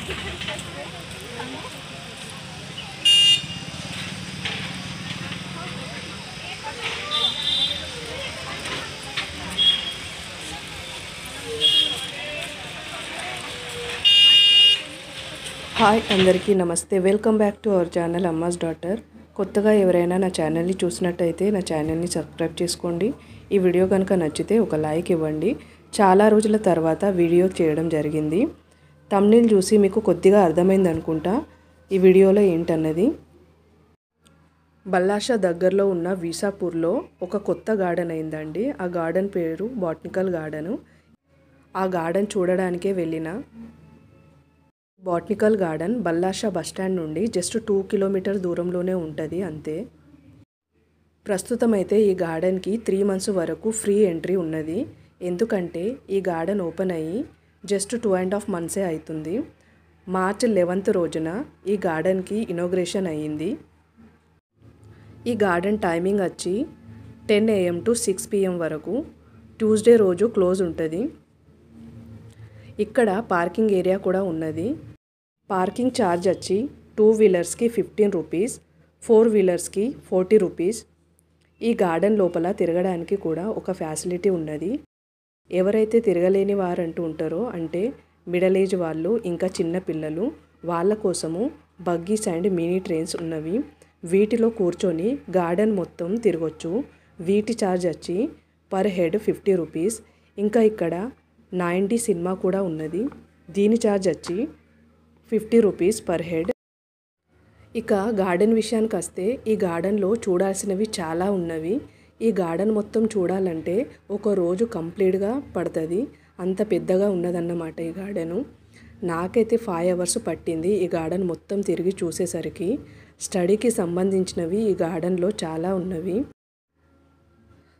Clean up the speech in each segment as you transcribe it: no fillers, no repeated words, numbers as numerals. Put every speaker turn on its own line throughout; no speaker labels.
Hi అందరికీ నమస్తే. Welcome back to our channel అమ్మాస్ daughter. కొత్తగా ఎవరైనా నా ఛానల్ని చూసినట్టయితే నా ఛానల్ని సబ్స్క్రైబ్ చేసుకోండి. ఈ వీడియో కనుక నచ్చితే ఒక లైక్ ఇవ్వండి. చాలా రోజుల తర్వాత వీడియో చేయడం జరిగింది. థంబ్నెయిల్ చూసి మీకు కొద్దిగా అర్థమైంది అనుకుంటా ఈ వీడియోలో ఏంటన్నది. బల్లాషా దగ్గరలో ఉన్న వీసాపూర్లో ఒక కొత్త గార్డెన్ అయిందండి. ఆ గార్డెన్ పేరు బాటనికల్ గార్డెను. ఆ గార్డెన్ చూడడానికే వెళ్ళిన. బాటనికల్ గార్డెన్ బల్లాషా బస్టాండ్ నుండి జస్ట్ 2 కిలోమీటర్ దూరంలోనే ఉంటుంది అంతే. ప్రస్తుతం అయితే ఈ గార్డెన్కి 3 months వరకు ఫ్రీ ఎంట్రీ ఉన్నది. ఎందుకంటే ఈ గార్డెన్ ఓపెన్ అయ్యి జస్ట్ 2.5 months అవుతుంది. మార్చ్ 11th రోజున ఈ గార్డెన్కి ఇనాగ్రేషన్ అయ్యింది. ఈ గార్డెన్ టైమింగ్ వచ్చి 10 AM to 6 PM వరకు. ట్యూస్డే రోజు క్లోజ్ ఉంటుంది. ఇక్కడ పార్కింగ్ ఏరియా కూడా ఉన్నది. పార్కింగ్ ఛార్జ్ వచ్చి 2 వీలర్స్కి 15 రూపీస్, 4 వీలర్స్కి 40 రూపీస్. ఈ గార్డెన్ లోపల తిరగడానికి కూడా ఒక ఫ్యాసిలిటీ ఉన్నది. ఎవరైతే తిరగలేని వారంటూ ఉంటారో అంటే మిడిల్ ఏజ్ వాళ్ళు ఇంకా చిన్న పిల్లలు వాళ్ళ కోసము బగ్గీస్ అండ్ మినీ ట్రైన్స్ ఉన్నవి. వీటిలో కూర్చొని గార్డెన్ మొత్తం తిరగొచ్చు. వీటి ఛార్జ్ వచ్చి పర్ హెడ్ 50 రూపీస్. ఇంకా ఇక్కడ 90 సినిమా కూడా ఉన్నది. దీని ఛార్జ్ వచ్చి 50 రూపీస్ పర్ హెడ్. ఇక గార్డెన్ విషయానికి వస్తే ఈ గార్డెన్లో చూడాల్సినవి చాలా ఉన్నవి. ఈ గార్డెన్ మొత్తం చూడాలంటే ఒక రోజు కంప్లీట్గా పడుతుంది. అంత పెద్దగా ఉన్నదన్నమాట ఈ గార్డెను. నాకైతే 5 hours పట్టింది ఈ గార్డెన్ మొత్తం తిరిగి చూసేసరికి. స్టడీకి సంబంధించినవి ఈ గార్డెన్లో చాలా ఉన్నవి.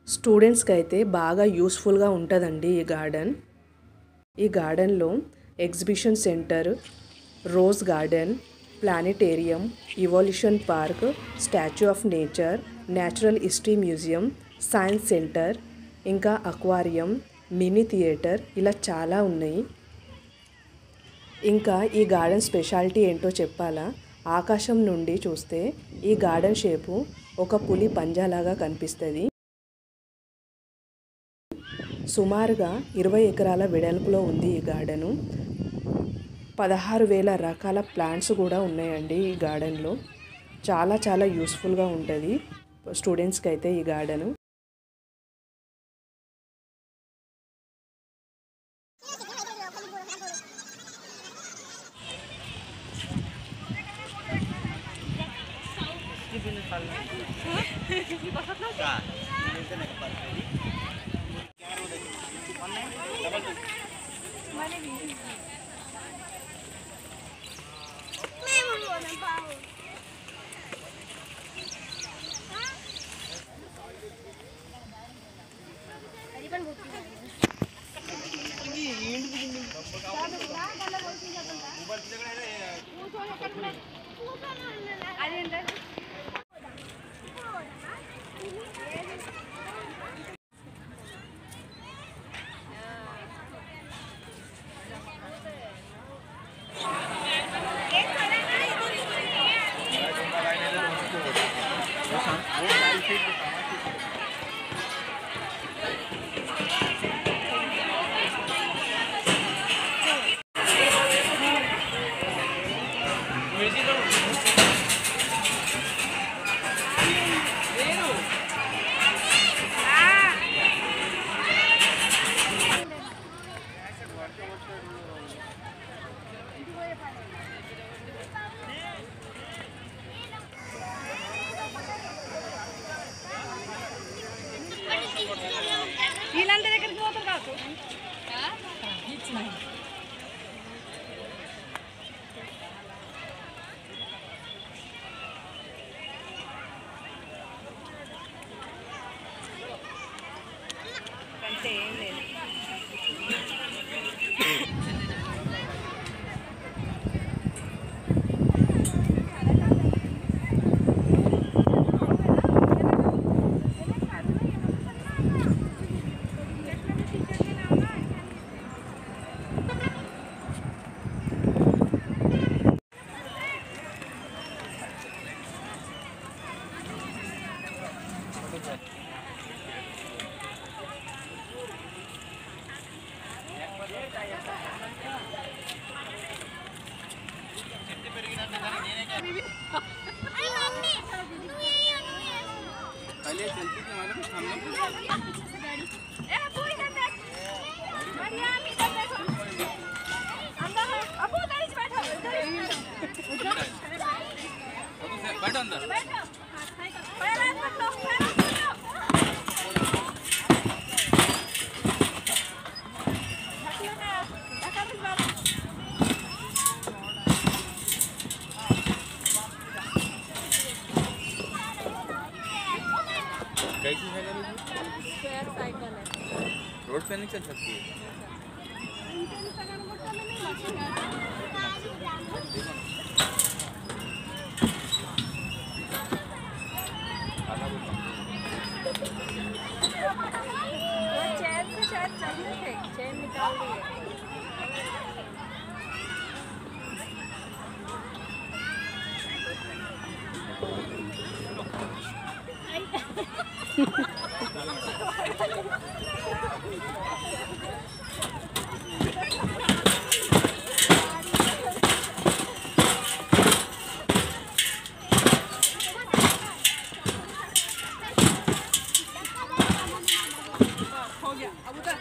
స్టూడెంట్స్కి అయితే బాగా యూస్ఫుల్గా ఉంటుందండి ఈ గార్డెన్. ఈ గార్డెన్లో exhibition centre, rose garden, planetarium, evolution park, statue of nature, natural history museum, science centre, ఇంకా అక్వారియం, మినీ థియేటర్ ఇలా చాలా ఉన్నాయి. ఇంకా ఈ గార్డెన్ స్పెషాలిటీ ఏంటో చెప్పాలా? ఆకాశం నుండి చూస్తే ఈ గార్డెన్ షేపు ఒక పులి పంజాలాగా కనిపిస్తుంది. సుమారుగా 20 ఎకరాల వెడల్పులో ఉంది ఈ గార్డెను. 16,000 రకాల ప్లాంట్స్ కూడా ఉన్నాయండి ఈ గార్డెన్లో. చాలా చాలా యూస్ఫుల్గా ఉంటుంది స్టూడెంట్స్కి అయితే ఈ గార్డెను.
వీళ్ళందరి దగ్గరికి పోతారు కాదు. అంతే ఏం లేదు. अंदर। कैसी है गाड़ी?
स्क्वायर साइकिल है।
रोड पे नहीं चल सकती है।
वो चैन से शायद चलते थे, चैन निकाल दिए। हो गया अब उधर